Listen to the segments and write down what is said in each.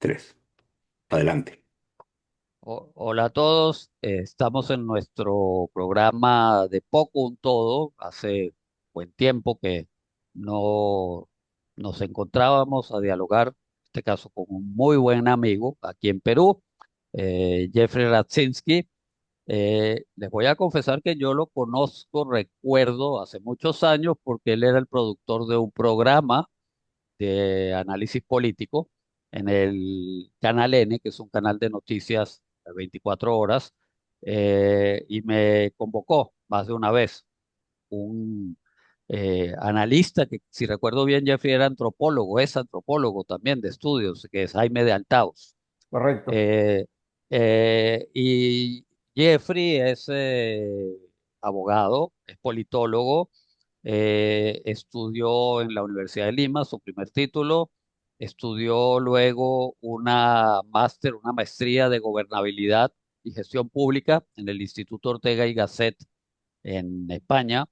Tres. Adelante. Hola a todos, estamos en nuestro programa de Poco un Todo. Hace buen tiempo que no nos encontrábamos a dialogar, en este caso con un muy buen amigo aquí en Perú, Jeffrey Radzinski. Les voy a confesar que yo lo conozco, recuerdo hace muchos años porque él era el productor de un programa de análisis político en el Canal N, que es un canal de noticias de 24 horas, y me convocó más de una vez un analista que, si recuerdo bien, Jeffrey era antropólogo, es antropólogo también de estudios, que es Jaime de Altaos. Correcto. Eh, y Jeffrey es abogado, es politólogo, estudió en la Universidad de Lima su primer título, estudió luego una máster, una maestría de gobernabilidad y gestión pública en el Instituto Ortega y Gasset en España,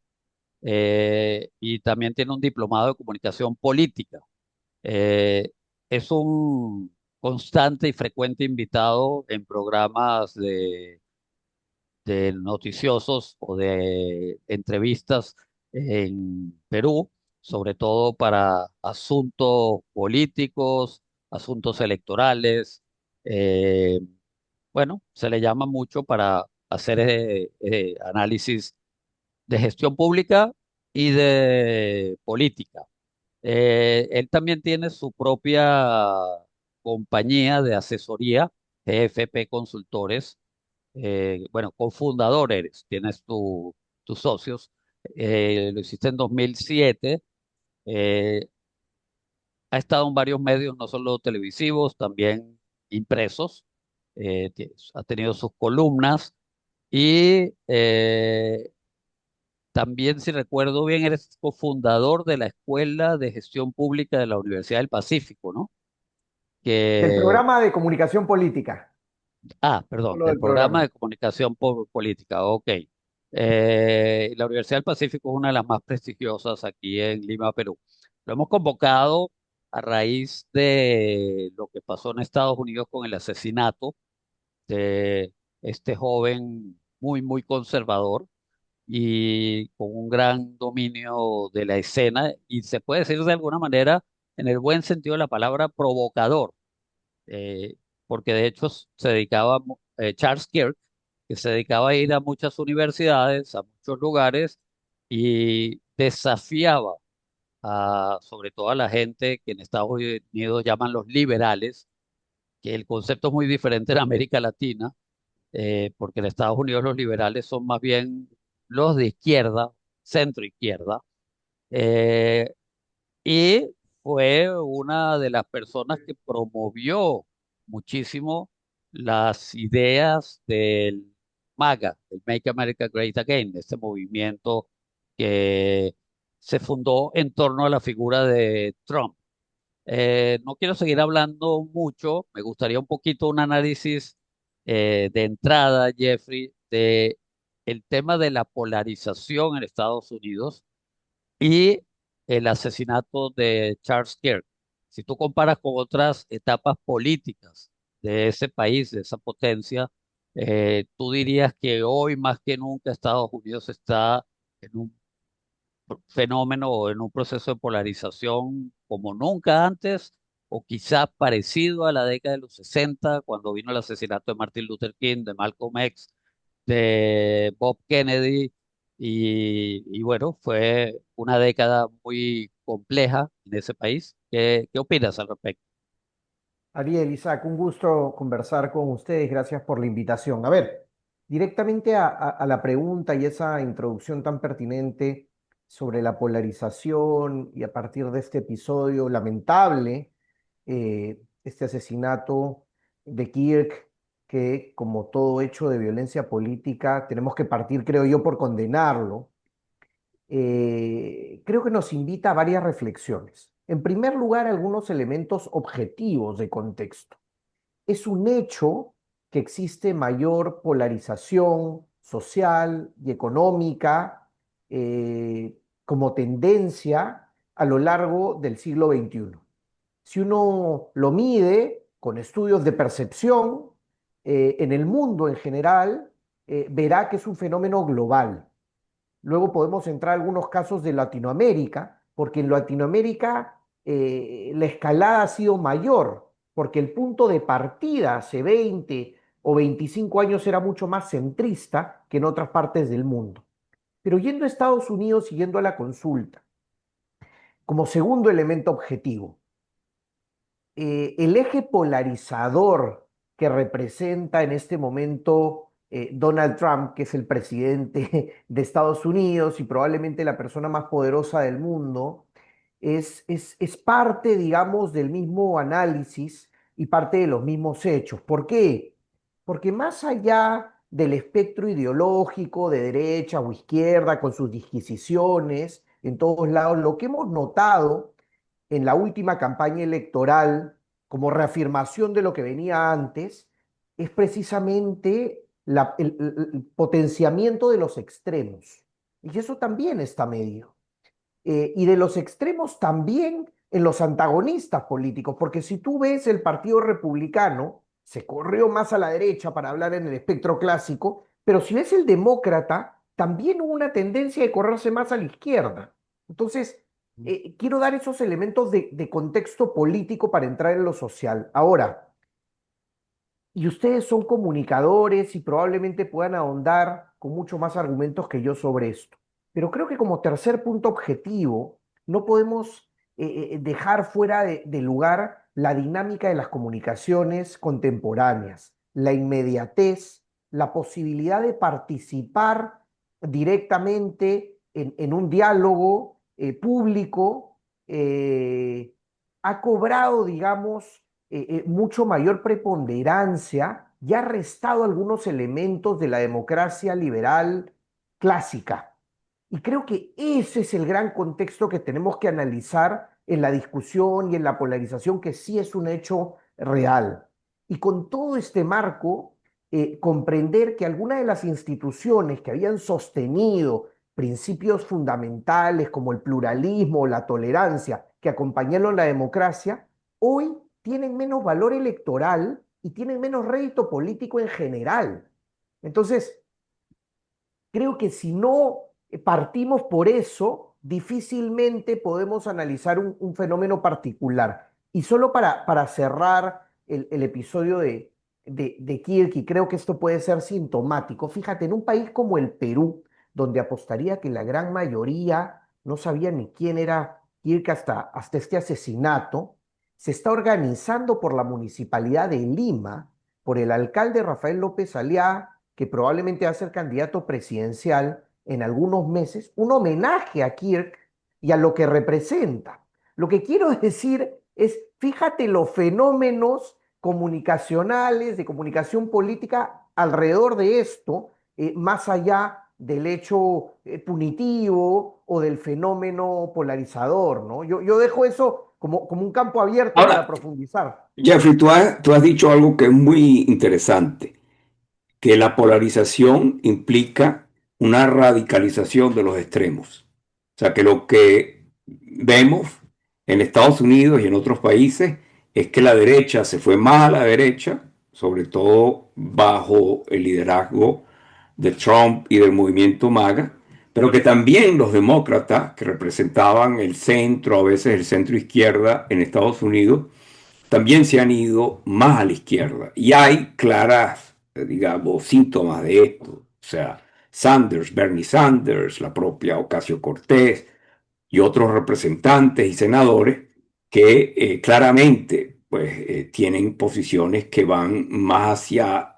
y también tiene un diplomado de comunicación política. Eh, es un constante y frecuente invitado en programas de noticiosos o de entrevistas en Perú, sobre todo para asuntos políticos, asuntos electorales. eh, bueno, se le llama mucho para hacer análisis de gestión pública y de política. Él también tiene su propia compañía de asesoría, GFP Consultores. Bueno, cofundador eres, tienes tus socios. Lo hiciste en 2007. eh, Ha estado en varios medios, no solo televisivos, también impresos. Ha tenido sus columnas y también, si recuerdo bien, eres cofundador de la Escuela de Gestión Pública de la Universidad del Pacífico, ¿no? Del Que, programa de comunicación política. perdón, Solo del del programa programa. de comunicación política, ok. La Universidad del Pacífico es una de las más prestigiosas aquí en Lima, Perú. Lo hemos convocado a raíz de lo que pasó en Estados Unidos con el asesinato de este joven muy conservador y con un gran dominio de la escena y se puede decir de alguna manera, en el buen sentido de la palabra, provocador, eh, porque de hecho se dedicaba, Charles Kirk, que se dedicaba a ir a muchas universidades, a muchos lugares y desafiaba sobre todo a la gente que en Estados Unidos llaman los liberales, que el concepto es muy diferente en América Latina, porque en Estados Unidos los liberales son más bien los de izquierda, centro izquierda, eh, y fue una de las personas que promovió muchísimo las ideas del MAGA, el Make America Great Again, de este movimiento que se fundó en torno a la figura de Trump. No quiero seguir hablando mucho, me gustaría un poquito un análisis de entrada, Jeffrey, de el tema de la polarización en Estados Unidos y el asesinato de Charles Kirk. Si tú comparas con otras etapas políticas de ese país, de esa potencia, tú dirías que hoy más que nunca Estados Unidos está en un fenómeno o en un proceso de polarización como nunca antes, o quizá parecido a la década de los 60, cuando vino el asesinato de Martin Luther King, de Malcolm X, de Bob Kennedy, y bueno, fue una década muy compleja en ese país. ¿Qué opinas al respecto? Ariel, Isaac, un gusto conversar con ustedes. Gracias por la invitación. A ver, directamente a la pregunta y esa introducción tan pertinente sobre la polarización y a partir de este episodio lamentable, este asesinato de Kirk, que como todo hecho de violencia política, tenemos que partir, creo yo, por condenarlo. Creo que nos invita a varias reflexiones. En primer lugar, algunos elementos objetivos de contexto. Es un hecho que existe mayor polarización social y económica como tendencia a lo largo del siglo XXI. Si uno lo mide, con estudios de percepción en el mundo en general, verá que es un fenómeno global. Luego podemos entrar a algunos casos de Latinoamérica, porque en Latinoamérica la escalada ha sido mayor, porque el punto de partida hace 20 o 25 años era mucho más centrista que en otras partes del mundo. Pero yendo a Estados Unidos y yendo a la consulta, como segundo elemento objetivo, el eje polarizador que representa en este momento Donald Trump, que es el presidente de Estados Unidos y probablemente la persona más poderosa del mundo, es parte, digamos, del mismo análisis y parte de los mismos hechos. ¿Por qué? Porque más allá del espectro ideológico de derecha o izquierda, con sus disquisiciones en todos lados, lo que hemos notado en la última campaña electoral como reafirmación de lo que venía antes, es precisamente el potenciamiento de los extremos. Y eso también está medio. Y de los extremos también en los antagonistas políticos, porque si tú ves el Partido Republicano, se corrió más a la derecha para hablar en el espectro clásico, pero si ves el demócrata, también hubo una tendencia de correrse más a la izquierda. Entonces, quiero dar esos elementos de contexto político para entrar en lo social. Ahora, y ustedes son comunicadores y probablemente puedan ahondar con mucho más argumentos que yo sobre esto. Pero creo que como tercer punto objetivo, no podemos dejar fuera de lugar la dinámica de las comunicaciones contemporáneas, la inmediatez, la posibilidad de participar directamente en un diálogo público, ha cobrado, digamos, mucho mayor preponderancia y ha restado algunos elementos de la democracia liberal clásica. Y creo que ese es el gran contexto que tenemos que analizar en la discusión y en la polarización, que sí es un hecho real. Y con todo este marco, comprender que algunas de las instituciones que habían sostenido principios fundamentales como el pluralismo o la tolerancia que acompañaron la democracia, hoy tienen menos valor electoral y tienen menos rédito político en general. Entonces, creo que si no partimos por eso, difícilmente podemos analizar un fenómeno particular. Y solo para cerrar el episodio de Kirk, y creo que esto puede ser sintomático, fíjate, en un país como el Perú, donde apostaría que la gran mayoría no sabía ni quién era Kirk hasta este asesinato, se está organizando por la Municipalidad de Lima, por el alcalde Rafael López Aliá, que probablemente va a ser candidato presidencial en algunos meses, un homenaje a Kirk y a lo que representa. Lo que quiero decir es, fíjate los fenómenos comunicacionales, de comunicación política alrededor de esto, más allá del hecho punitivo o del fenómeno polarizador, ¿no? Yo dejo eso como un campo abierto para Ahora, profundizar. Jeffrey, tú has dicho algo que es muy interesante, que la polarización implica una radicalización de los extremos. O sea, que lo que vemos en Estados Unidos y en otros países es que la derecha se fue más a la derecha, sobre todo bajo el liderazgo de Trump y del movimiento MAGA, pero que también los demócratas, que representaban el centro, a veces el centro izquierda en Estados Unidos, también se han ido más a la izquierda. Y hay claras, digamos, síntomas de esto. O sea, Sanders, Bernie Sanders, la propia Ocasio-Cortez y otros representantes y senadores que claramente pues, tienen posiciones que van más hacia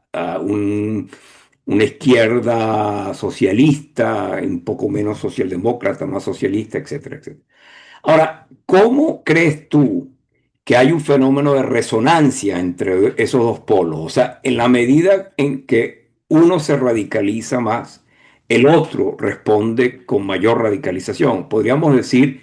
una izquierda socialista, un poco menos socialdemócrata, más socialista, etcétera, etcétera. Ahora, ¿cómo crees tú que hay un fenómeno de resonancia entre esos dos polos? O sea, en la medida en que uno se radicaliza más, el otro responde con mayor radicalización. Podríamos decir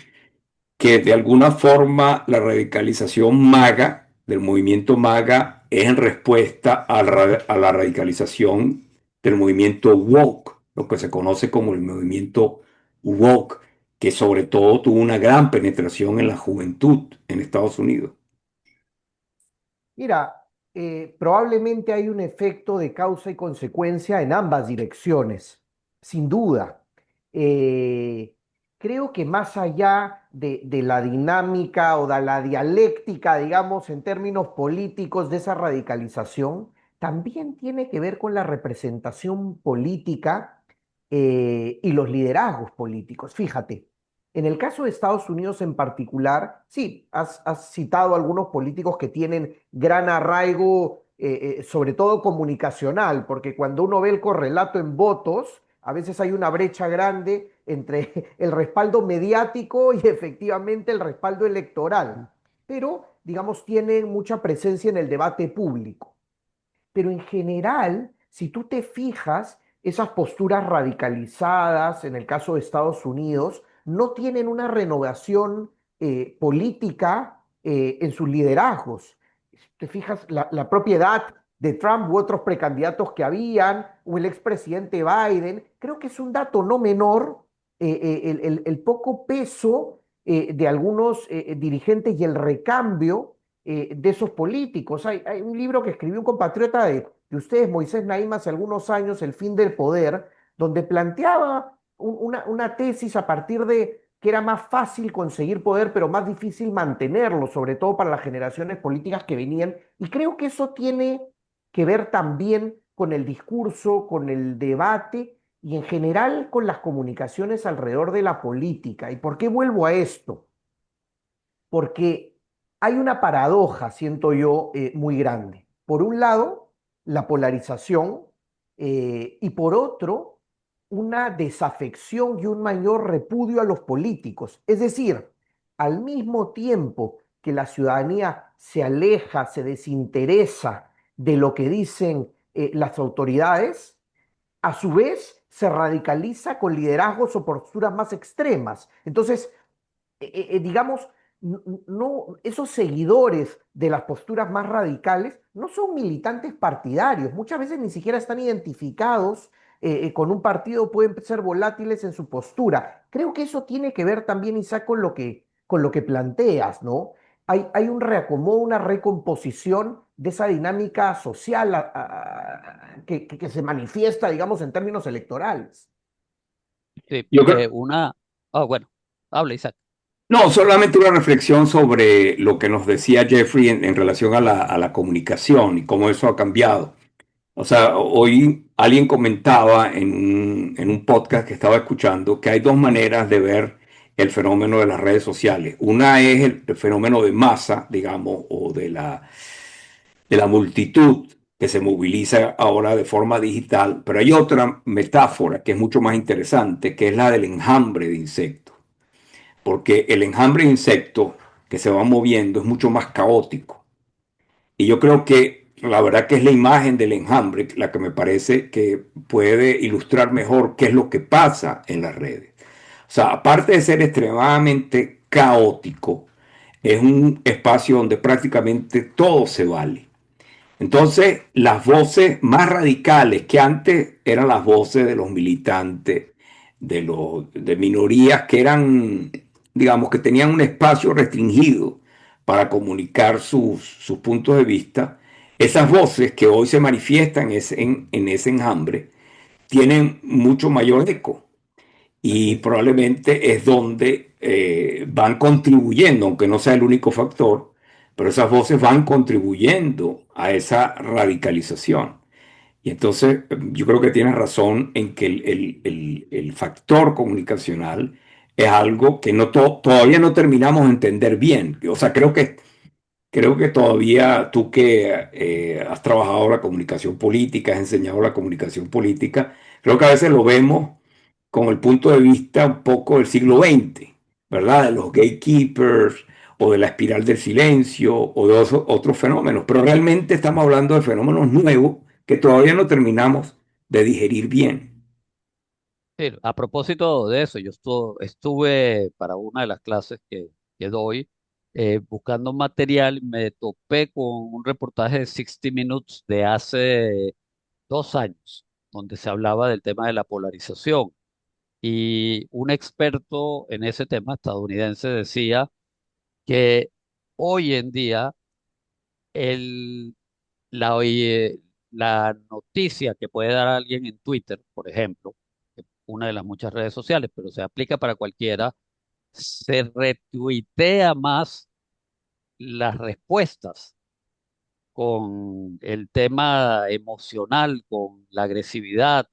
que de alguna forma la radicalización MAGA, del movimiento MAGA, es en respuesta a la radicalización del movimiento woke, lo que se conoce como el movimiento woke, que sobre todo tuvo una gran penetración en la juventud en Estados Unidos. Mira, probablemente hay un efecto de causa y consecuencia en ambas direcciones, sin duda. Eh, Creo que más allá de la dinámica o de la dialéctica, digamos, en términos políticos de esa radicalización, también tiene que ver con la representación política y los liderazgos políticos. Fíjate. En el caso de Estados Unidos en particular, sí, has citado algunos políticos que tienen gran arraigo, sobre todo comunicacional, porque cuando uno ve el correlato en votos, a veces hay una brecha grande entre el respaldo mediático y efectivamente el respaldo electoral, pero digamos tienen mucha presencia en el debate público. Pero en general, si tú te fijas, esas posturas radicalizadas, en el caso de Estados Unidos, no tienen una renovación política en sus liderazgos. Te fijas, la propiedad de Trump u otros precandidatos que habían, o el expresidente Biden, creo que es un dato no menor, el poco peso de algunos dirigentes y el recambio de esos políticos. Hay un libro que escribió un compatriota de ustedes, Moisés Naím, hace algunos años, El fin del poder, donde planteaba una tesis a partir de que era más fácil conseguir poder, pero más difícil mantenerlo, sobre todo para las generaciones políticas que venían. Y creo que eso tiene que ver también con el discurso, con el debate y en general con las comunicaciones alrededor de la política. ¿Y por qué vuelvo a esto? Porque hay una paradoja, siento yo, muy grande. Por un lado, la polarización y por otro, una desafección y un mayor repudio a los políticos. Es decir, al mismo tiempo que la ciudadanía se aleja, se desinteresa de lo que dicen las autoridades, a su vez se radicaliza con liderazgos o posturas más extremas. Entonces, digamos, no, esos seguidores de las posturas más radicales no son militantes partidarios, muchas veces ni siquiera están identificados con un partido, pueden ser volátiles en su postura. Creo que eso tiene que ver también, Isaac, con lo que planteas, ¿no? Hay un reacomodo, una recomposición de esa dinámica social que se manifiesta, digamos, en términos electorales. Sí, Yo creo, bueno, habla Isaac. no, solamente una reflexión sobre lo que nos decía Jeffrey en relación a la comunicación y cómo eso ha cambiado. O sea, hoy alguien comentaba en un podcast que estaba escuchando que hay dos maneras de ver el fenómeno de las redes sociales. Una es el fenómeno de masa, digamos, o de la multitud que se moviliza ahora de forma digital, pero hay otra metáfora que es mucho más interesante, que es la del enjambre de insectos, porque el enjambre de insectos que se va moviendo es mucho más caótico. Y yo creo que la verdad que es la imagen del enjambre la que me parece que puede ilustrar mejor qué es lo que pasa en las redes. O sea, aparte de ser extremadamente caótico, es un espacio donde prácticamente todo se vale. Entonces, las voces más radicales que antes eran las voces de los militantes, de minorías que eran, digamos, que tenían un espacio restringido para comunicar sus puntos de vista, esas voces que hoy se manifiestan en ese enjambre tienen mucho mayor eco Así y es. probablemente es donde van contribuyendo, aunque no sea el único factor, pero esas voces van contribuyendo a esa radicalización. Y entonces yo creo que tienes razón en que el factor comunicacional es algo que todavía no terminamos de entender bien. O sea, creo que todavía tú que has trabajado la comunicación política, has enseñado la comunicación política, creo que a veces lo vemos con el punto de vista un poco del siglo XX, ¿verdad? De los gatekeepers o de la espiral del silencio o de otros fenómenos, pero realmente estamos hablando de fenómenos nuevos que todavía no terminamos de digerir bien. Sí, a propósito de eso, estuve para una de las clases que doy buscando material y me topé con un reportaje de 60 Minutes de hace 2 años, donde se hablaba del tema de la polarización. Y un experto en ese tema estadounidense decía que hoy en día el, la, la noticia que puede dar alguien en Twitter, por ejemplo, que es una de las muchas redes sociales, pero se aplica para cualquiera, se retuitea más las respuestas con el tema emocional, con la agresividad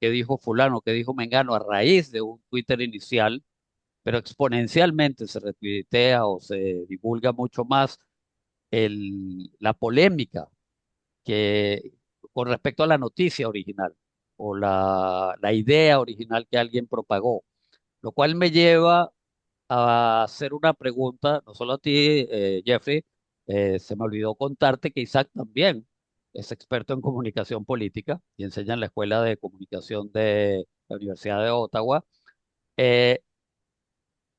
que dijo fulano, que dijo Mengano a raíz de un Twitter inicial, pero exponencialmente se retuitea o se divulga mucho más la polémica que con respecto a la noticia original o la idea original que alguien propagó, lo cual me lleva a hacer una pregunta, no solo a ti, Jeffrey, se me olvidó contarte que Isaac también es experto en comunicación política y enseña en la Escuela de Comunicación de la Universidad de Ottawa. Eh,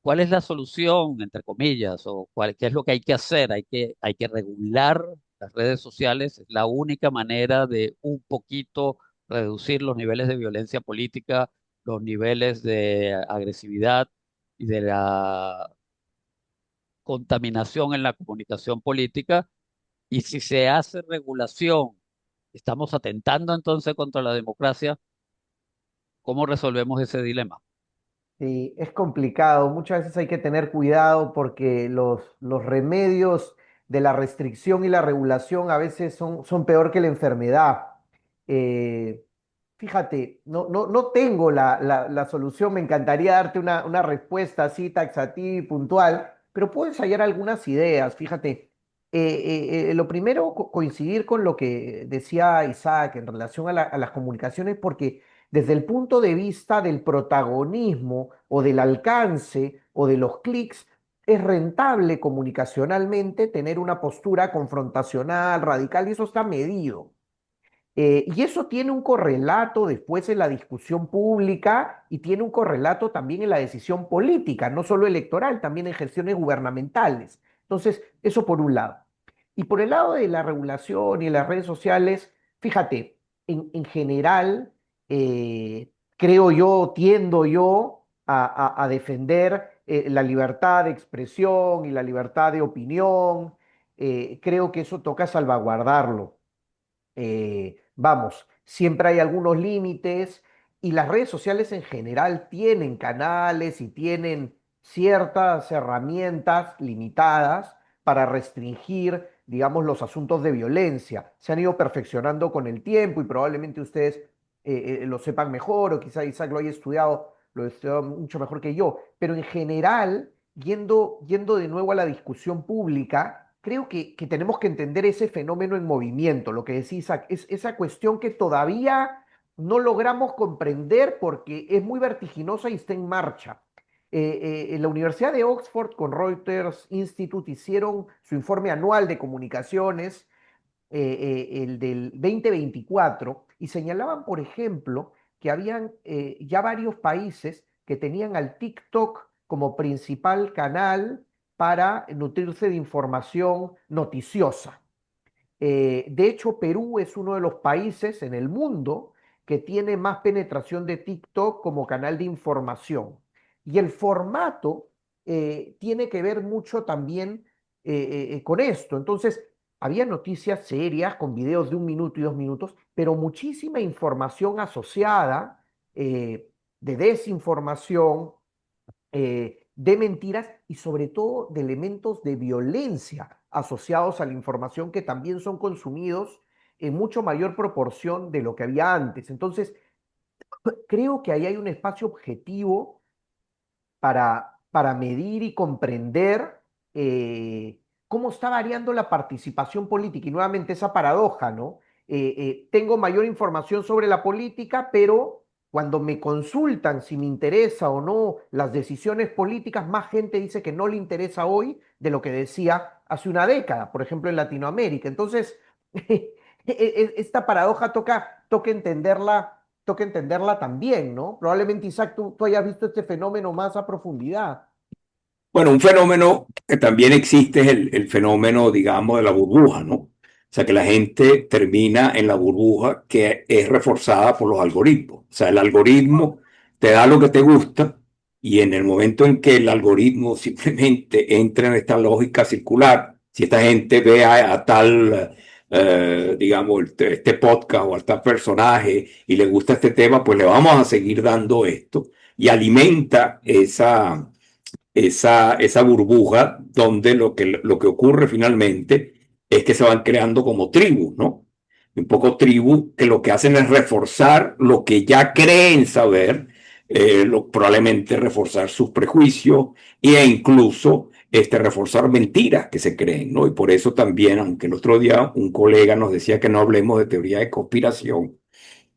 ¿Cuál es la solución, entre comillas, o qué es lo que hay que hacer? Hay que regular las redes sociales, es la única manera de un poquito reducir los niveles de violencia política, los niveles de agresividad y de la contaminación en la comunicación política. Y si se hace regulación, estamos atentando entonces contra la democracia. ¿Cómo resolvemos ese dilema? Sí, es complicado. Muchas veces hay que tener cuidado porque los remedios de la restricción y la regulación a veces son peor que la enfermedad. Eh, Fíjate, no tengo la solución. Me encantaría darte una respuesta así taxativa y puntual, pero puedo ensayar algunas ideas. Fíjate, lo primero, coincidir con lo que decía Isaac en relación a las comunicaciones, porque desde el punto de vista del protagonismo o del alcance o de los clics, es rentable comunicacionalmente tener una postura confrontacional, radical, y eso está medido. Y eso tiene un correlato después en la discusión pública y tiene un correlato también en la decisión política, no solo electoral, también en gestiones gubernamentales. Entonces, eso por un lado. Y por el lado de la regulación y las redes sociales, fíjate, en general, creo yo, tiendo yo a defender la libertad de expresión y la libertad de opinión. Creo que eso toca salvaguardarlo. Vamos, siempre hay algunos límites y las redes sociales en general tienen canales y tienen ciertas herramientas limitadas para restringir, digamos, los asuntos de violencia. Se han ido perfeccionando con el tiempo y probablemente ustedes lo sepan mejor o quizá Isaac lo haya estudiado mucho mejor que yo, pero en general, yendo de nuevo a la discusión pública, creo que tenemos que entender ese fenómeno en movimiento, lo que decís, Isaac, es esa cuestión que todavía no logramos comprender porque es muy vertiginosa y está en marcha. En la Universidad de Oxford con Reuters Institute hicieron su informe anual de comunicaciones, el del 2024, y señalaban, por ejemplo, que habían ya varios países que tenían al TikTok como principal canal para nutrirse de información noticiosa. De hecho, Perú es uno de los países en el mundo que tiene más penetración de TikTok como canal de información. Y el formato tiene que ver mucho también con esto. Entonces, había noticias serias con videos de 1 minuto y 2 minutos, pero muchísima información asociada de desinformación, de mentiras y sobre todo de elementos de violencia asociados a la información que también son consumidos en mucho mayor proporción de lo que había antes. Entonces, creo que ahí hay un espacio objetivo para medir y comprender cómo está variando la participación política. Y nuevamente esa paradoja, ¿no? Tengo mayor información sobre la política, pero cuando me consultan si me interesa o no las decisiones políticas, más gente dice que no le interesa hoy de lo que decía hace una década, por ejemplo, en Latinoamérica. Entonces, esta paradoja toca entenderla también, ¿no? Probablemente, Isaac, tú hayas visto este fenómeno más a profundidad. Bueno, un fenómeno que también existe es el fenómeno, digamos, de la burbuja, ¿no? O sea, que la gente termina en la burbuja que es reforzada por los algoritmos. O sea, el algoritmo te da lo que te gusta y en el momento en que el algoritmo simplemente entra en esta lógica circular, Si esta gente ve a tal, digamos, este podcast o a tal personaje y le gusta este tema, pues le vamos a seguir dando esto y alimenta esa burbuja donde lo que ocurre finalmente es que se van creando como tribus, ¿no? Un poco tribus que lo que hacen es reforzar lo que ya creen saber, probablemente reforzar sus prejuicios incluso reforzar mentiras que se creen, ¿no? Y por eso también, aunque el otro día un colega nos decía que no hablemos de teoría de conspiración,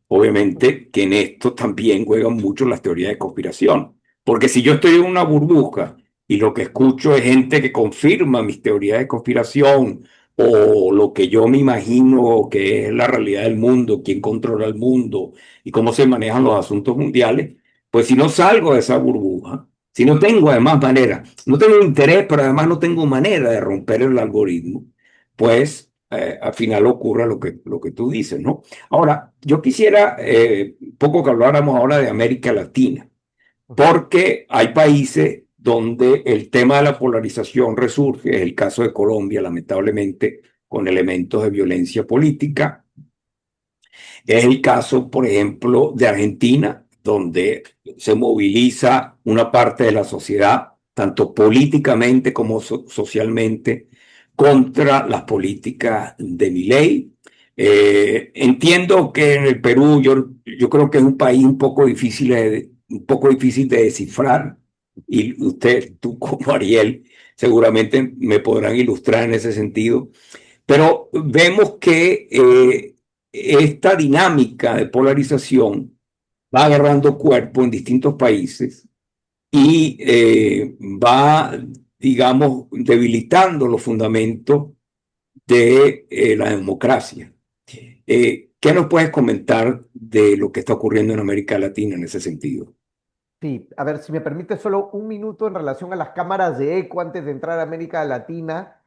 obviamente que en esto también juegan mucho las teorías de conspiración. Porque si yo estoy en una burbuja y lo que escucho es gente que confirma mis teorías de conspiración o lo que yo me imagino que es la realidad del mundo, quién controla el mundo y cómo se manejan los asuntos mundiales, pues si no salgo de esa burbuja, si no tengo además manera, no tengo interés, pero además no tengo manera de romper el algoritmo, pues al final ocurre lo que tú dices, ¿no? Ahora, yo quisiera un poco que habláramos ahora de América Latina, Ujú. porque hay países donde el tema de la polarización resurge, es el caso de Colombia, lamentablemente, con elementos de violencia política. Es el caso, por ejemplo, de Argentina, donde se moviliza una parte de la sociedad, tanto políticamente como socialmente, contra las políticas de Milei. Entiendo que en el Perú yo creo que es un país un poco difícil de descifrar y tú como Ariel, seguramente me podrán ilustrar en ese sentido, pero vemos que esta dinámica de polarización va agarrando cuerpo en distintos países y va, digamos, debilitando los fundamentos de la democracia. ¿Qué nos puedes comentar de lo que está ocurriendo en América Latina en ese sentido? Sí, a ver, si me permite solo un minuto en relación a las cámaras de eco antes de entrar a América Latina,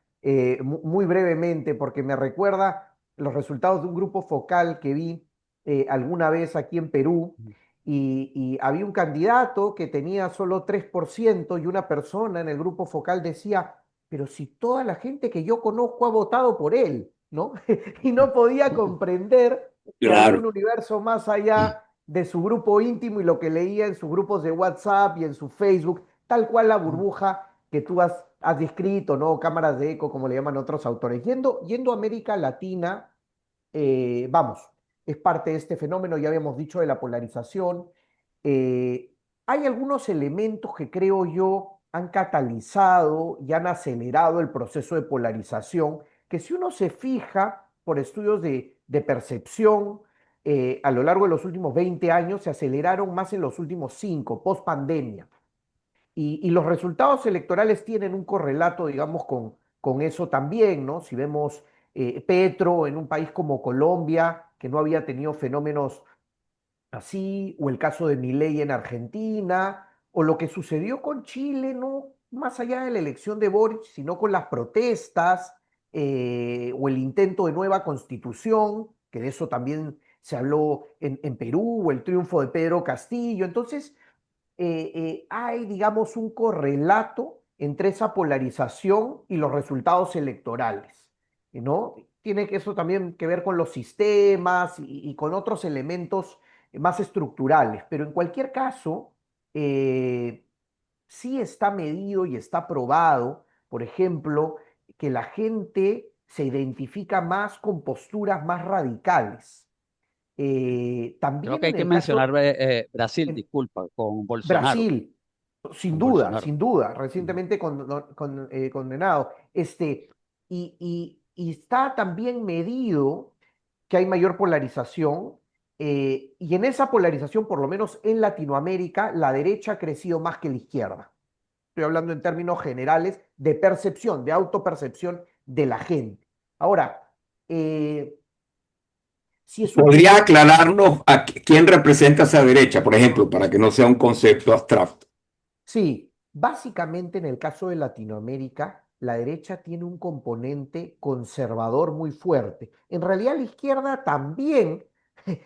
muy brevemente, porque me recuerda los resultados de un grupo focal que vi alguna vez aquí en Perú, y había un candidato que tenía solo 3% y una persona en el grupo focal decía, pero si toda la gente que yo conozco ha votado por él, ¿no? Y no podía comprender que había un Claro. universo más allá de su grupo íntimo y lo que leía en sus grupos de WhatsApp y en su Facebook, tal cual la burbuja que tú has descrito, ¿no? Cámaras de eco, como le llaman otros autores. Yendo a América Latina, vamos, es parte de este fenómeno, ya habíamos dicho, de la polarización. Eh, Hay algunos elementos que creo yo han catalizado y han acelerado el proceso de polarización, que si uno se fija por estudios de percepción, a lo largo de los últimos 20 años se aceleraron más en los últimos 5, post pandemia. Y los resultados electorales tienen un correlato, digamos, con eso también, ¿no? Si vemos Petro en un país como Colombia, que no había tenido fenómenos así, o el caso de Milei en Argentina, o lo que sucedió con Chile, no más allá de la elección de Boric, sino con las protestas, o el intento de nueva constitución, que de eso también se habló en Perú, o el triunfo de Pedro Castillo. Entonces, hay, digamos, un correlato entre esa polarización y los resultados electorales, ¿no? Tiene que eso también que ver con los sistemas y con otros elementos más estructurales, pero en cualquier caso, eh, sí está medido y está probado, por ejemplo, que la gente se identifica más con posturas más radicales. Creo También que hay en que el mencionar caso, Brasil, en, disculpa, con Bolsonaro. Brasil, Con Bolsonaro. sin duda, Ujú. recientemente condenado. Y está también medido que hay mayor polarización, y en esa polarización, por lo menos en Latinoamérica, la derecha ha crecido más que la izquierda. Estoy hablando en términos generales de percepción, de autopercepción de la gente. Ahora, eh, si es un ¿Podría fenómeno. aclararnos a quién representa esa derecha, por ejemplo, para que no sea un concepto abstracto? Sí, básicamente en el caso de Latinoamérica, la derecha tiene un componente conservador muy fuerte. En realidad la izquierda también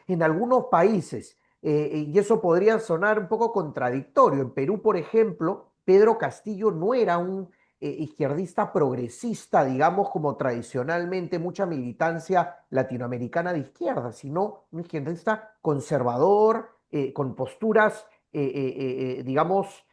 en algunos países, y eso podría sonar un poco contradictorio. En Perú, por ejemplo, Pedro Castillo no era un izquierdista progresista, digamos, como tradicionalmente mucha militancia latinoamericana de izquierda, sino un izquierdista conservador, con posturas, digamos,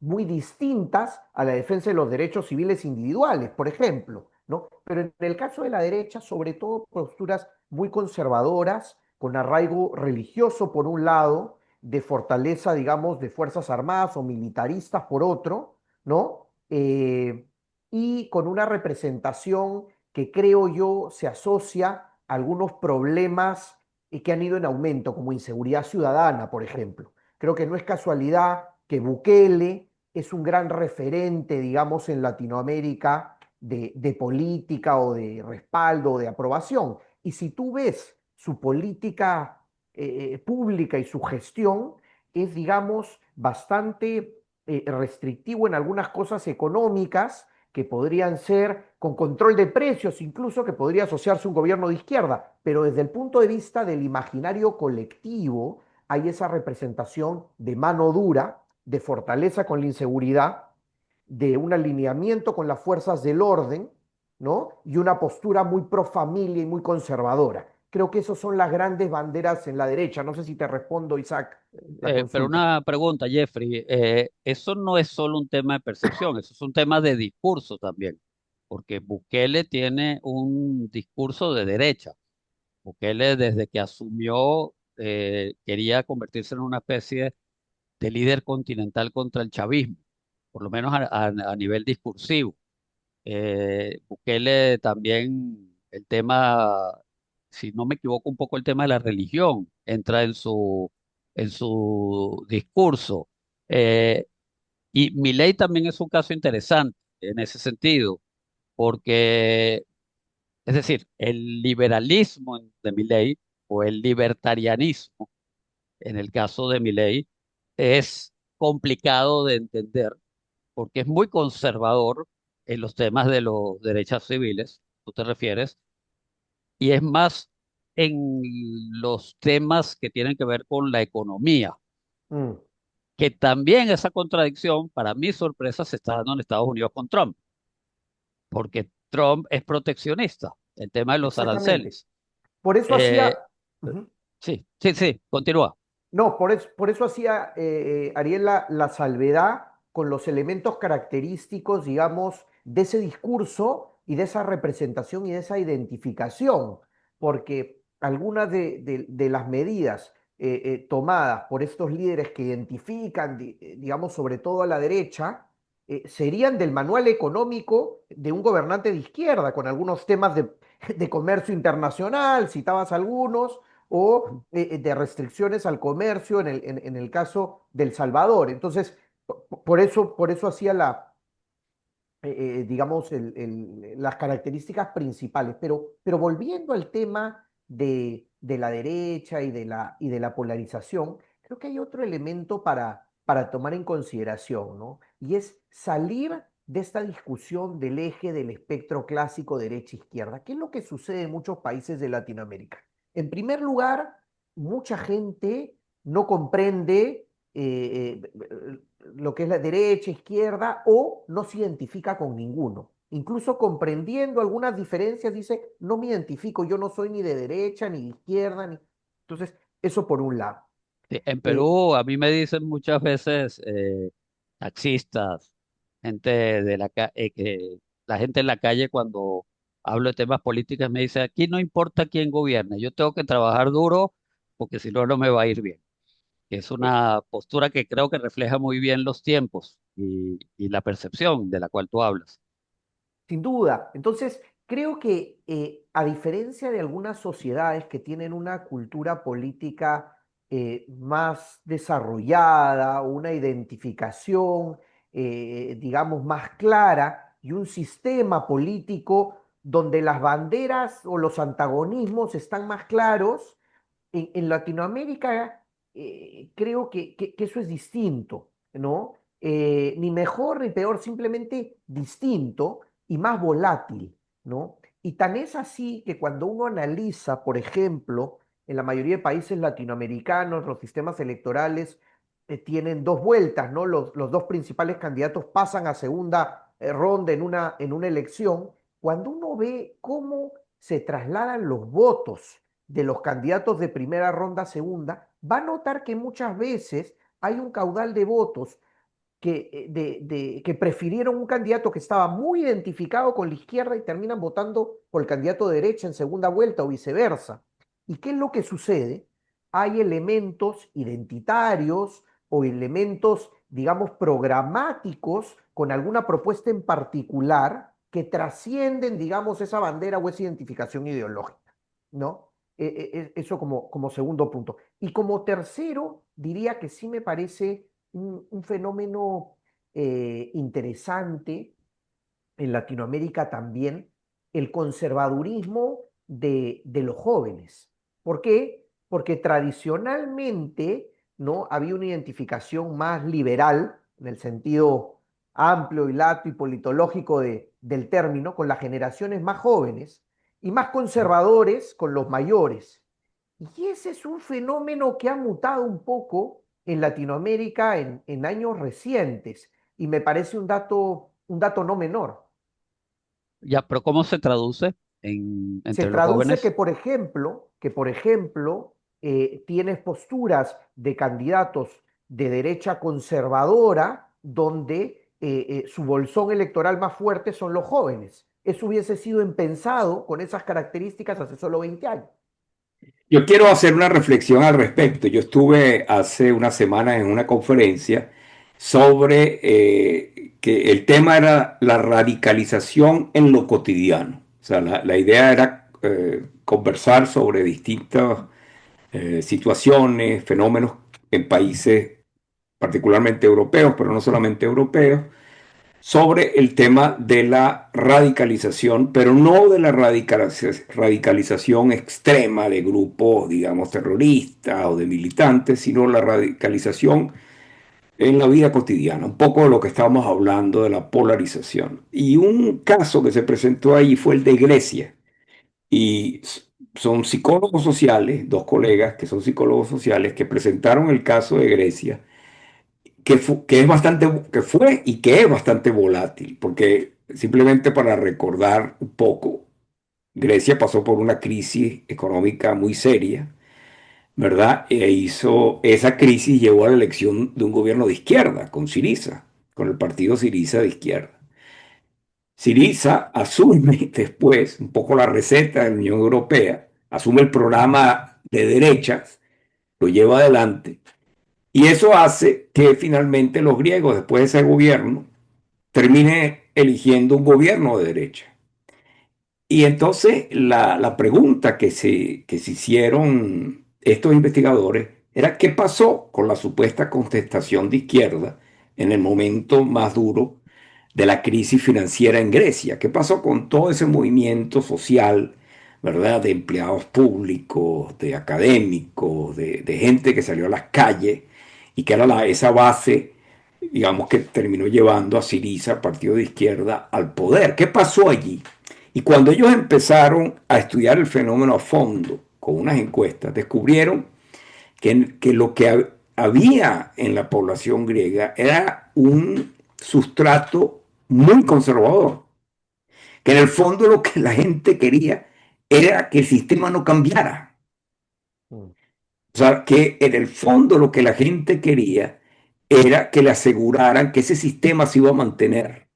muy distintas a la defensa de los derechos civiles individuales, por ejemplo, ¿no? Pero en el caso de la derecha, sobre todo posturas muy conservadoras, con arraigo religioso por un lado, de fortaleza, digamos, de fuerzas armadas o militaristas por otro, ¿no? Y con una representación que creo yo se asocia a algunos problemas que han ido en aumento, como inseguridad ciudadana, por ejemplo. Creo que no es casualidad que Bukele es un gran referente, digamos, en Latinoamérica de política o de respaldo o de aprobación. Y si tú ves su política pública y su gestión, es, digamos, bastante restrictivo en algunas cosas económicas que podrían ser con control de precios, incluso que podría asociarse a un gobierno de izquierda, pero desde el punto de vista del imaginario colectivo hay esa representación de mano dura, de fortaleza con la inseguridad, de un alineamiento con las fuerzas del orden, ¿no? Y una postura muy pro familia y muy conservadora. Creo que esas son las grandes banderas en la derecha. No sé si te respondo, Isaac, la Pero consulta. una pregunta, Jeffrey, eso no es solo un tema de percepción, eso es un tema de discurso también, porque Bukele tiene un discurso de derecha. Bukele desde que asumió quería convertirse en una especie de líder continental contra el chavismo, por lo menos a nivel discursivo. Bukele también, el tema, si no me equivoco, un poco el tema de la religión entra en su discurso. Eh, y Milei también es un caso interesante en ese sentido, porque, es decir, el liberalismo de Milei o el libertarianismo, en el caso de Milei, es complicado de entender porque es muy conservador en los temas de los derechos civiles, tú te refieres, y es más en los temas que tienen que ver con la economía, Mm, que también esa contradicción, para mi sorpresa, se está dando en Estados Unidos con Trump, porque Trump es proteccionista, el tema de los exactamente. aranceles. Por eso hacía, Eh, ujú. sí, sí, sí, continúa. No, por eso hacía Ariel la salvedad con los elementos característicos, digamos, de ese discurso y de esa representación y de esa identificación, porque algunas de las medidas tomadas por estos líderes que identifican, digamos, sobre todo a la derecha, serían del manual económico de un gobernante de izquierda, con algunos temas de comercio internacional, citabas algunos o de restricciones al comercio en el caso del Salvador. Entonces, por eso hacía digamos, las características principales. Pero volviendo al tema de la derecha y de la polarización, creo que hay otro elemento para tomar en consideración, ¿no? Y es salir de esta discusión del eje del espectro clásico derecha-izquierda. ¿Qué es lo que sucede en muchos países de Latinoamérica? En primer lugar, mucha gente no comprende lo que es la derecha, izquierda, o no se identifica con ninguno. Incluso comprendiendo algunas diferencias, dice, no me identifico, yo no soy ni de derecha, ni de izquierda, ni... Entonces, eso por un lado. Sí, en Eh, Perú a mí me dicen muchas veces taxistas, gente que la gente en la calle cuando hablo de temas políticos me dice, aquí no importa quién gobierne, yo tengo que trabajar duro porque si no, no me va a ir bien. Que es eh, una postura que creo que refleja muy bien los tiempos y la percepción de la cual tú hablas. Sin duda. Entonces, creo que a diferencia de algunas sociedades que tienen una cultura política más desarrollada, una identificación, digamos, más clara y un sistema político donde las banderas o los antagonismos están más claros, en Latinoamérica creo que eso es distinto, ¿no? Ni mejor ni peor, simplemente distinto y más volátil, ¿no? Y tan es así que cuando uno analiza, por ejemplo, en la mayoría de países latinoamericanos, los sistemas electorales, tienen dos vueltas, ¿no? Los dos principales candidatos pasan a segunda ronda en una elección. Cuando uno ve cómo se trasladan los votos de los candidatos de primera ronda a segunda, va a notar que muchas veces hay un caudal de votos que prefirieron un candidato que estaba muy identificado con la izquierda y terminan votando por el candidato de derecha en segunda vuelta o viceversa. ¿Y qué es lo que sucede? Hay elementos identitarios o elementos, digamos, programáticos con alguna propuesta en particular que trascienden, digamos, esa bandera o esa identificación ideológica, ¿no? Eso como segundo punto. Y como tercero, diría que sí me parece un fenómeno interesante en Latinoamérica también, el conservadurismo de los jóvenes. ¿Por qué? Porque tradicionalmente, ¿no? Había una identificación más liberal, en el sentido amplio y lato y politológico del término, con las generaciones más jóvenes y más conservadores con los mayores. Y ese es un fenómeno que ha mutado un poco en Latinoamérica en años recientes y me parece un dato no menor. Ya, pero ¿cómo se traduce Se entre los traduce jóvenes? que por ejemplo, tienes posturas de candidatos de derecha conservadora donde su bolsón electoral más fuerte son los jóvenes. Eso hubiese sido impensado con esas características hace solo 20 años. Yo quiero hacer una reflexión al respecto. Yo estuve hace unas semanas en una conferencia sobre que el tema era la radicalización en lo cotidiano. O sea, la idea era conversar sobre distintas situaciones, fenómenos en países particularmente europeos, pero no solamente europeos, sobre el tema de la radicalización, pero no de la radicalización extrema de grupos, digamos, terroristas o de militantes, sino la radicalización en la vida cotidiana, un poco de lo que estábamos hablando de la polarización. Y un caso que se presentó ahí fue el de Grecia. Y son psicólogos sociales, dos colegas que son psicólogos sociales, que presentaron el caso de Grecia que es bastante, que fue y que es bastante volátil, porque simplemente para recordar un poco, Grecia pasó por una crisis económica muy seria, ¿verdad? E hizo, esa crisis llevó a la elección de un gobierno de izquierda, con Syriza, con el partido Syriza de izquierda. Syriza asume después un poco la receta de la Unión Europea, asume el programa de derechas, lo lleva adelante. Y eso hace que finalmente los griegos, después de ese gobierno, terminen eligiendo un gobierno de derecha. Y entonces la pregunta que se hicieron estos investigadores era qué pasó con la supuesta contestación de izquierda en el momento más duro de la crisis financiera en Grecia. ¿Qué pasó con todo ese movimiento social, verdad? De empleados públicos, de académicos, de gente que salió a las calles y que era esa base, digamos, que terminó llevando a Syriza, partido de izquierda, al poder. ¿Qué pasó allí? Y cuando ellos empezaron a estudiar el fenómeno a fondo, con unas encuestas, descubrieron que lo que había en la población griega era un sustrato muy conservador, que en el fondo lo que la gente quería era que el sistema no cambiara. Mm, O sea, que en el fondo lo que la gente quería era que le aseguraran que ese sistema se iba a mantener.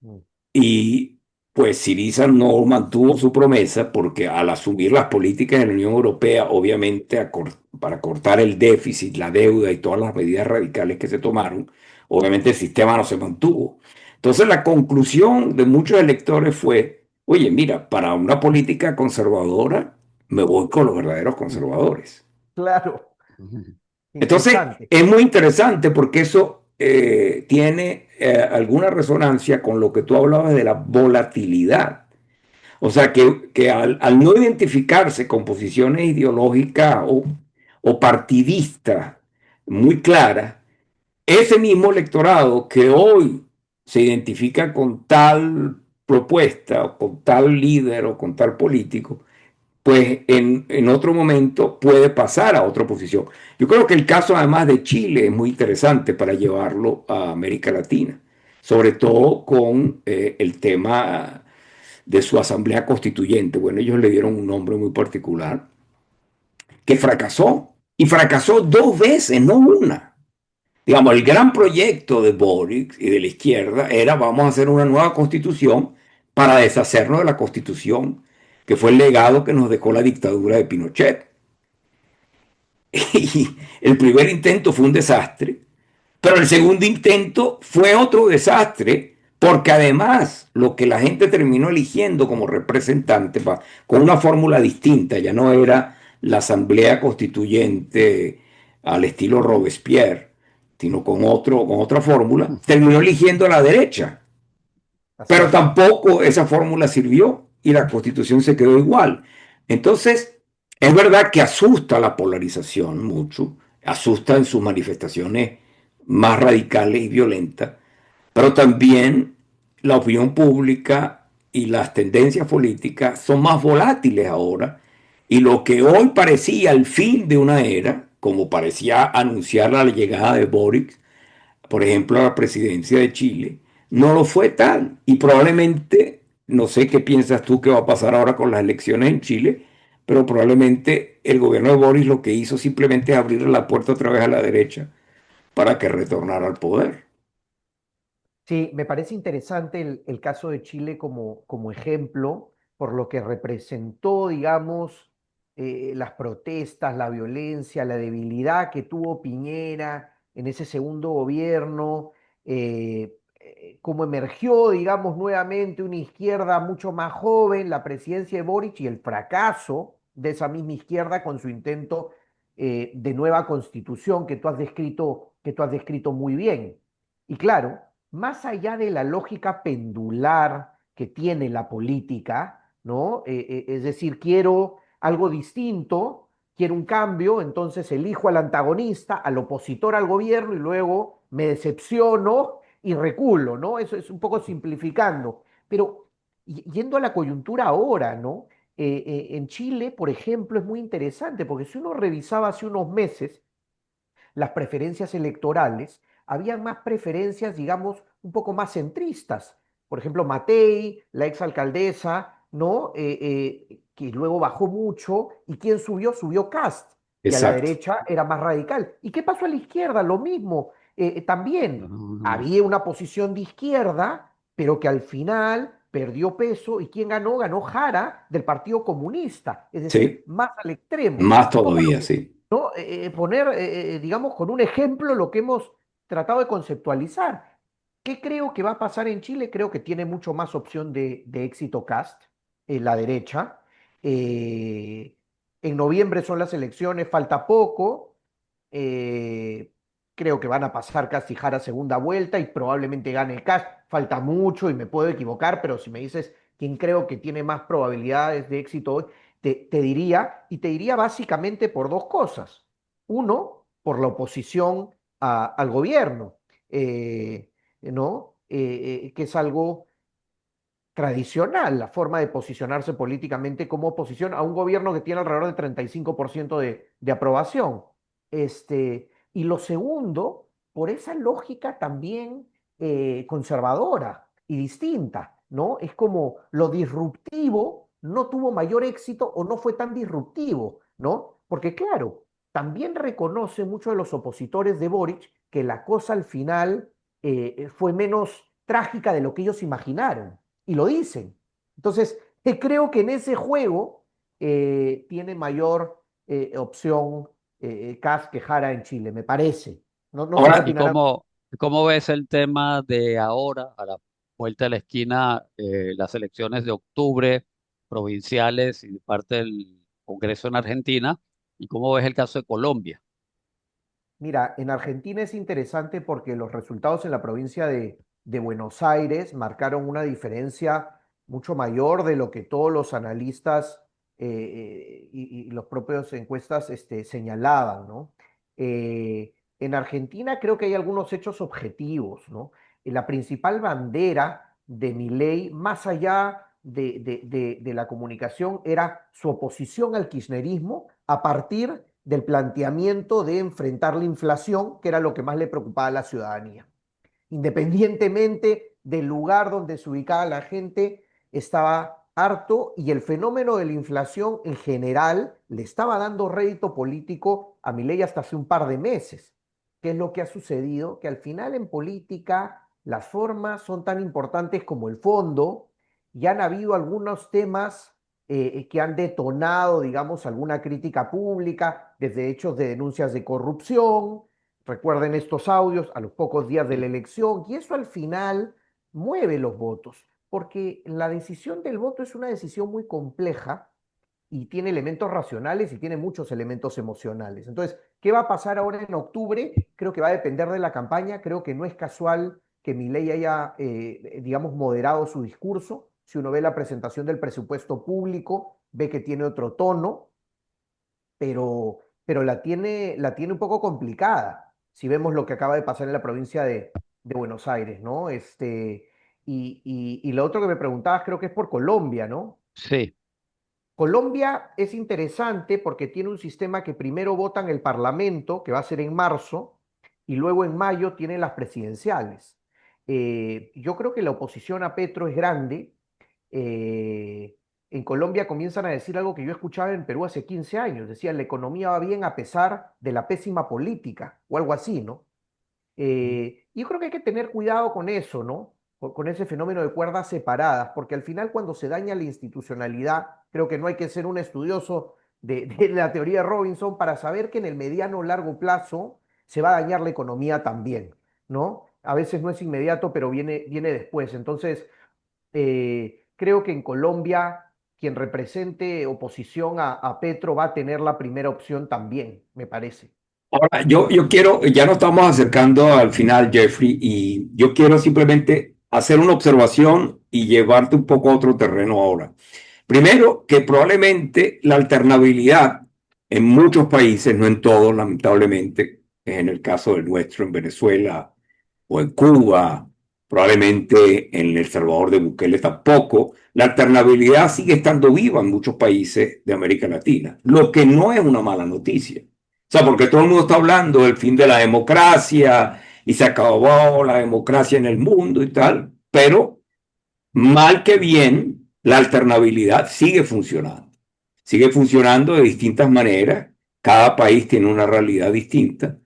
mm, Y pues Syriza no mantuvo su promesa porque al asumir las políticas de la Unión Europea, obviamente para cortar el déficit, la deuda y todas las medidas radicales que se tomaron, obviamente el sistema no se mantuvo. Entonces la conclusión de muchos electores fue, oye, mira, para una política conservadora me voy con los verdaderos mm. conservadores. Claro, Entonces, interesante. es muy interesante porque eso tiene alguna resonancia con lo que tú hablabas de la volatilidad. O sea, que al no identificarse con posiciones ideológicas o partidistas muy claras, ese mismo electorado que hoy se identifica con tal propuesta o con tal líder o con tal político, pues en otro momento puede pasar a otra posición. Yo creo que el caso además de Chile es muy interesante para llevarlo a América Latina, sobre todo con el tema de su asamblea constituyente. Bueno, ellos le dieron un nombre muy particular que fracasó y fracasó dos veces, no una. Digamos, el gran proyecto de Boric y de la izquierda era vamos a hacer una nueva constitución para deshacernos de la constitución que fue el legado que nos dejó la dictadura de Pinochet. Y el primer intento fue un desastre, pero el segundo intento fue otro desastre, porque además lo que la gente terminó eligiendo como representante, con una fórmula distinta, ya no era la asamblea constituyente al estilo Robespierre, sino con otra fórmula, terminó eligiendo a la derecha. Así Pero es. tampoco esa fórmula sirvió y la constitución se quedó igual. Entonces, es verdad que asusta la polarización mucho, asusta en sus manifestaciones más radicales y violentas, pero también la opinión pública y las tendencias políticas son más volátiles ahora y lo que hoy parecía el fin de una era, como parecía anunciar la llegada de Boric, por ejemplo, a la presidencia de Chile, no lo fue tal. Y probablemente, no sé qué piensas tú que va a pasar ahora con las elecciones en Chile, pero probablemente el gobierno de Boris lo que hizo simplemente es abrirle la puerta otra vez a la derecha para que retornara al poder. Sí, me parece interesante el caso de Chile como ejemplo, por lo que representó, digamos, las protestas, la violencia, la debilidad que tuvo Piñera en ese segundo gobierno, cómo emergió, digamos, nuevamente una izquierda mucho más joven, la presidencia de Boric y el fracaso de esa misma izquierda con su intento de nueva constitución que tú has descrito muy bien. Y claro, más allá de la lógica pendular que tiene la política, ¿no? Es decir, quiero algo distinto, quiero un cambio, entonces elijo al antagonista, al opositor al gobierno y luego me decepciono y reculo, ¿no? Eso es un poco simplificando. Pero yendo a la coyuntura ahora, ¿no? En Chile, por ejemplo, es muy interesante porque si uno revisaba hace unos meses, las preferencias electorales, había más preferencias, digamos, un poco más centristas. Por ejemplo, Matei, la exalcaldesa, ¿no? Que luego bajó mucho. ¿Y quién subió? Subió Cast. Y a la Exacto. derecha era más radical. ¿Y qué pasó a la izquierda? Lo mismo. También había una posición de izquierda, pero que al final perdió peso. ¿Y quién ganó? Ganó Jara del Partido Comunista, es decir, Sí, más al extremo. más Un poco lo todavía, que, sí. ¿no? Poner, digamos, con un ejemplo lo que hemos tratado de conceptualizar. ¿Qué creo que va a pasar en Chile? Creo que tiene mucho más opción de éxito Cast, la derecha. Eh, en noviembre son las elecciones, falta poco. Eh, Creo que van a pasar Cast y Jara segunda vuelta y probablemente gane Cast. Falta mucho y me puedo equivocar, pero si me dices quién creo que tiene más probabilidades de éxito hoy, te diría, y te diría básicamente por dos cosas. Uno, por la oposición al gobierno, ¿no? Que es algo tradicional, la forma de posicionarse políticamente como oposición a un gobierno que tiene alrededor del 35% de aprobación. Y lo segundo, por esa lógica también conservadora y distinta, ¿no? Es como lo disruptivo no tuvo mayor éxito o no fue tan disruptivo, ¿no? Porque claro, también reconoce muchos de los opositores de Boric que la cosa al final fue menos trágica de lo que ellos imaginaron y lo dicen. Entonces, creo que en ese juego tiene mayor opción Kaz que Jara en Chile, me parece. No, no sé qué Ahora, ¿Y opinarán. cómo ves el tema de ahora, a la vuelta de la esquina, las elecciones de octubre, provinciales y parte del Congreso en Argentina? ¿Y cómo ves el caso de Colombia? Mira, en Argentina es interesante porque los resultados en la provincia de Buenos Aires marcaron una diferencia mucho mayor de lo que todos los analistas y los propios encuestas señalaban, ¿no? En Argentina creo que hay algunos hechos objetivos, ¿no? La principal bandera de Milei, más allá de la comunicación era su oposición al kirchnerismo a partir del planteamiento de enfrentar la inflación, que era lo que más le preocupaba a la ciudadanía. Independientemente del lugar donde se ubicaba la gente, estaba harto y el fenómeno de la inflación en general le estaba dando rédito político a Milei hasta hace un par de meses. ¿Qué es lo que ha sucedido? Que al final en política las formas son tan importantes como el fondo y han habido algunos temas que han detonado, digamos, alguna crítica pública, desde hechos de denuncias de corrupción. Recuerden estos audios a los pocos días de la Sí, elección y eso al final mueve los votos, porque la decisión del voto es una decisión muy compleja y tiene elementos racionales y tiene muchos elementos emocionales. Entonces, ¿qué va a pasar ahora en octubre? Creo que va a depender de la campaña. Creo que no es casual que Milei haya, digamos, moderado su discurso. Si uno ve la presentación del presupuesto público, ve que tiene otro tono, pero la tiene un poco complicada. Si vemos lo que acaba de pasar en la provincia de Buenos Aires, ¿no? Y lo otro que me preguntabas creo que es por Colombia, ¿no? sí, Colombia es interesante porque tiene un sistema que primero vota en el Parlamento, que va a ser en marzo, y luego en mayo tienen las presidenciales. Yo creo que la oposición a Petro es grande. Eh, en Colombia comienzan a decir algo que yo escuchaba en Perú hace 15 años. Decían, la economía va bien a pesar de la pésima política, o algo así, ¿no? Yo creo que hay que tener cuidado con eso, ¿no? Con ese fenómeno de cuerdas separadas, porque al final cuando se daña la institucionalidad, creo que no hay que ser un estudioso de la teoría de Robinson para saber que en el mediano o largo plazo se va a dañar la economía también, ¿no? A veces no es inmediato, pero viene después. Entonces, creo que en Colombia quien represente oposición a Petro va a tener la primera opción también, me parece. Ahora, yo quiero, ya nos estamos acercando al final, Jeffrey, y yo quiero simplemente hacer una observación y llevarte un poco a otro terreno ahora. Primero, que probablemente la alternabilidad en muchos países, no en todos, lamentablemente, en el caso del nuestro, en Venezuela o en Cuba, probablemente en El Salvador de Bukele tampoco, la alternabilidad sigue estando viva en muchos países de América Latina, lo que no es una mala noticia. O sea, porque todo el mundo está hablando del fin de la democracia y se acabó la democracia en el mundo y tal, pero mal que bien, la alternabilidad sigue funcionando de distintas maneras, cada país tiene una realidad distinta,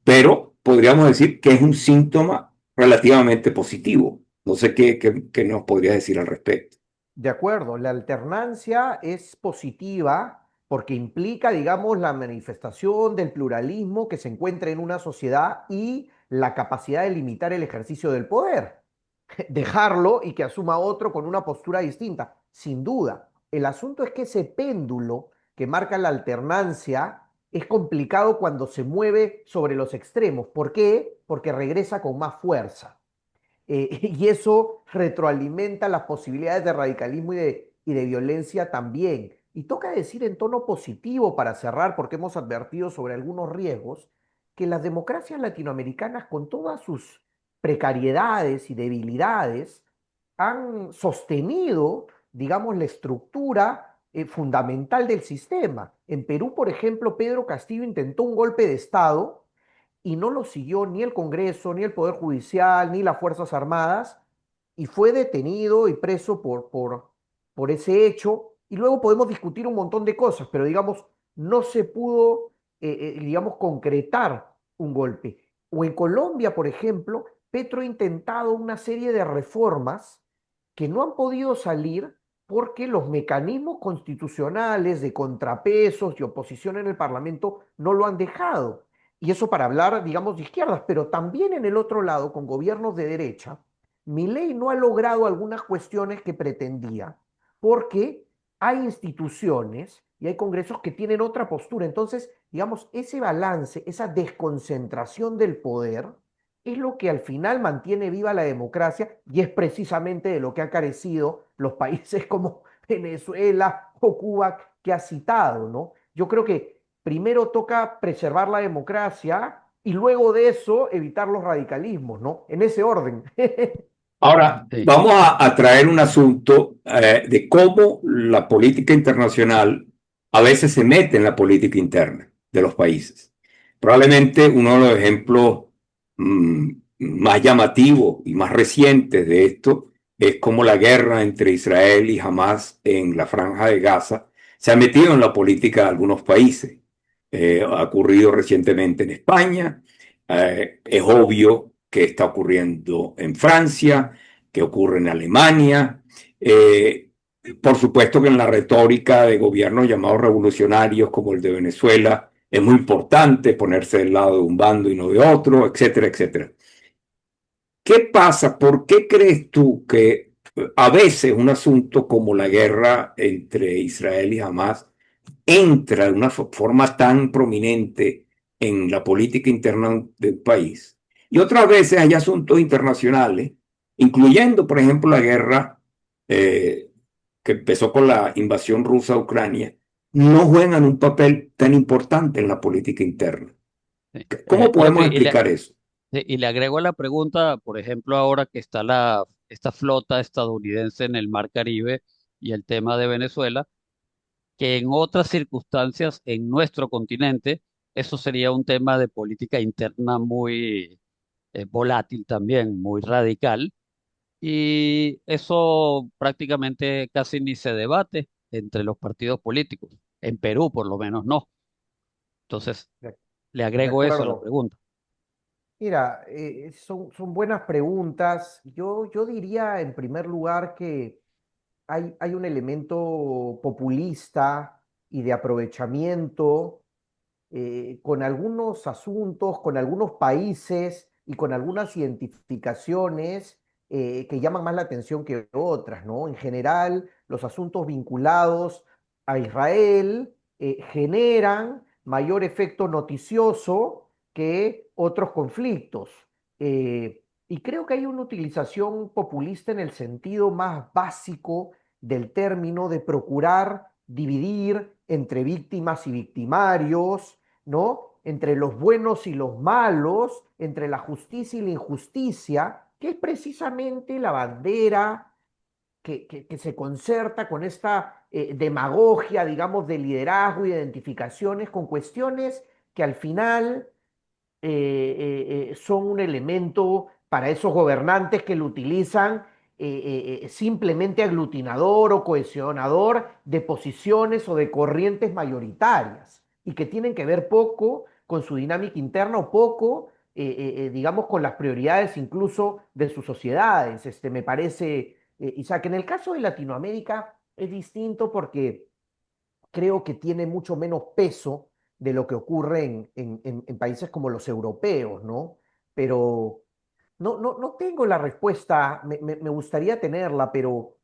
pero podríamos decir que es un síntoma relativamente positivo. No sé qué nos podría decir al respecto. De acuerdo, la alternancia es positiva porque implica, digamos, la manifestación del pluralismo que se encuentra en una sociedad y la capacidad de limitar el ejercicio del poder, dejarlo y que asuma otro con una postura distinta, sin duda. El asunto es que ese péndulo que marca la alternancia es complicado cuando se mueve sobre los extremos. ¿Por qué? Porque regresa con más fuerza. Y eso retroalimenta las posibilidades de radicalismo y de violencia también. Y toca decir en tono positivo para cerrar, porque hemos advertido sobre algunos riesgos, que las democracias latinoamericanas, con todas sus precariedades y debilidades, han sostenido, digamos, la estructura fundamental del sistema. En Perú, por ejemplo, Pedro Castillo intentó un golpe de Estado y no lo siguió ni el Congreso, ni el Poder Judicial, ni las Fuerzas Armadas, y fue detenido y preso por ese hecho. Y luego podemos discutir un montón de cosas, pero digamos, no se pudo, digamos, concretar un golpe. O en Colombia, por ejemplo, Petro ha intentado una serie de reformas que no han podido salir porque los mecanismos constitucionales de contrapesos y oposición en el Parlamento no lo han dejado. Y eso para hablar, digamos, de izquierdas, pero también en el otro lado, con gobiernos de derecha, Milei no ha logrado algunas cuestiones que pretendía, porque hay instituciones y hay congresos que tienen otra postura. Entonces, digamos, ese balance, esa desconcentración del poder, es lo que al final mantiene viva la democracia y es precisamente de lo que han carecido los países como Venezuela o Cuba que ha citado, ¿no? Yo creo que primero toca preservar la democracia y luego de eso evitar los radicalismos, ¿no? En ese orden. Ahora, Sí, vamos a traer un asunto de cómo la política internacional a veces se mete en la política interna de los países. Probablemente uno de los ejemplos mm, más llamativos y más recientes de esto es cómo la guerra entre Israel y Hamas en la Franja de Gaza se ha metido en la política de algunos países. Ha ocurrido recientemente en España, es obvio que está ocurriendo en Francia, que ocurre en Alemania. Eh, por supuesto que en la retórica de gobiernos llamados revolucionarios como el de Venezuela es muy importante ponerse del lado de un bando y no de otro, etcétera, etcétera. ¿Qué pasa? ¿Por qué crees tú que a veces un asunto como la guerra entre Israel y Hamas entra de una forma tan prominente en la política interna del país? Y otras veces hay asuntos internacionales, incluyendo, por ejemplo, la guerra eh, que empezó con la invasión rusa a Ucrania, no juegan un papel tan importante en la política interna. sí. ¿Cómo podemos Jeffrey, explicar eso? y le agrego la pregunta, por ejemplo, ahora que está esta flota estadounidense en el Mar Caribe y el tema de Venezuela, que en otras circunstancias en nuestro continente, eso sería un tema de política interna muy volátil también, muy radical, y eso prácticamente casi ni se debate entre los partidos políticos. En Perú, por lo menos, no. Entonces, De, le de agrego eso a la acuerdo. pregunta. Mira, son buenas preguntas. Yo diría en primer lugar que hay un elemento populista y de aprovechamiento con algunos asuntos, con algunos países y con algunas identificaciones que llaman más la atención que otras, ¿no? En general, los asuntos vinculados a Israel generan mayor efecto noticioso que otros conflictos. Y creo que hay una utilización populista en el sentido más básico del término de procurar dividir entre víctimas y victimarios, ¿no? Entre los buenos y los malos, entre la justicia y la injusticia, que es precisamente la bandera que se concerta con esta demagogia, digamos, de liderazgo, identificaciones con cuestiones que al final son un elemento para esos gobernantes que lo utilizan simplemente aglutinador o cohesionador de posiciones o de corrientes mayoritarias y que tienen que ver poco con su dinámica interna o poco, digamos, con las prioridades incluso de sus sociedades. Me parece, Isaac, en el caso de Latinoamérica es distinto porque creo que tiene mucho menos peso de lo que ocurre en países como los europeos, ¿no? Pero no tengo la respuesta, me gustaría tenerla, pero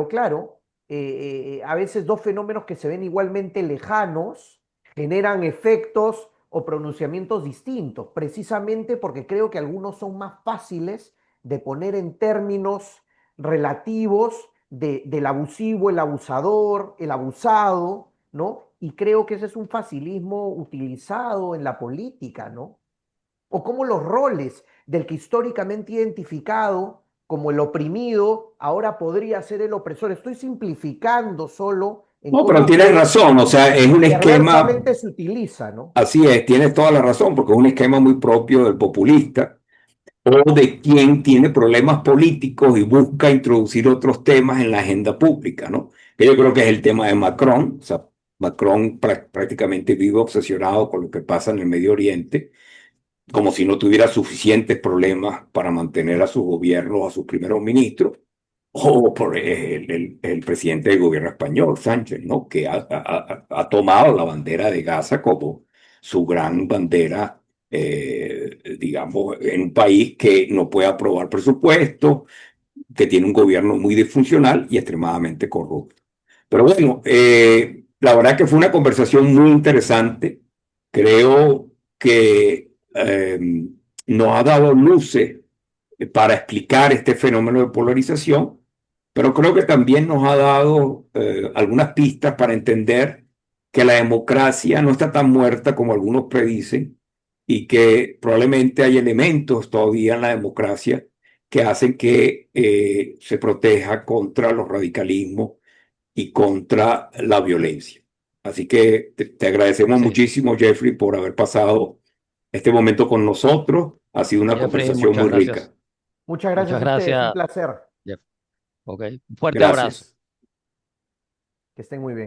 claro, a veces dos fenómenos que se ven igualmente lejanos generan efectos o pronunciamientos distintos, precisamente porque creo que algunos son más fáciles de poner en términos relativos del abusivo, el abusador, el abusado, ¿no? Y creo que ese es un facilismo utilizado en la política, ¿no? O como los roles del que históricamente identificado como el oprimido ahora podría ser el opresor. Estoy simplificando solo en No, pero cómo tienes creo razón, o sea, es un que esquema, perversamente se utiliza, ¿no? así es, tienes toda la razón, porque es un esquema muy propio del populista o de quien tiene problemas políticos y busca introducir otros temas en la agenda pública, ¿no? Que yo creo que es el tema de Macron. O sea, Macron prácticamente vive obsesionado con lo que pasa en el Medio Oriente, como si no tuviera suficientes problemas para mantener a sus gobiernos, a sus primeros ministros, o por el presidente del gobierno español, Sánchez, ¿no? Que ha tomado la bandera de Gaza como su gran bandera, digamos, en un país que no puede aprobar presupuestos, que tiene un gobierno muy disfuncional y extremadamente corrupto. Pero bueno, la verdad que fue una conversación muy interesante. Creo que nos ha dado luces para explicar este fenómeno de polarización, pero creo que también nos ha dado algunas pistas para entender que la democracia no está tan muerta como algunos predicen y que probablemente hay elementos todavía en la democracia que hacen que se proteja contra los radicalismos y contra la violencia. Así que te agradecemos Sí. muchísimo, Jeffrey, por haber pasado este momento con nosotros. Ha sido una Jeffrey, conversación muchas muy gracias. rica. Muchas Muchas gracias a ustedes, un gracias, placer. Jeff. Ok. Un fuerte abrazo. Gracias. Que estén muy bien.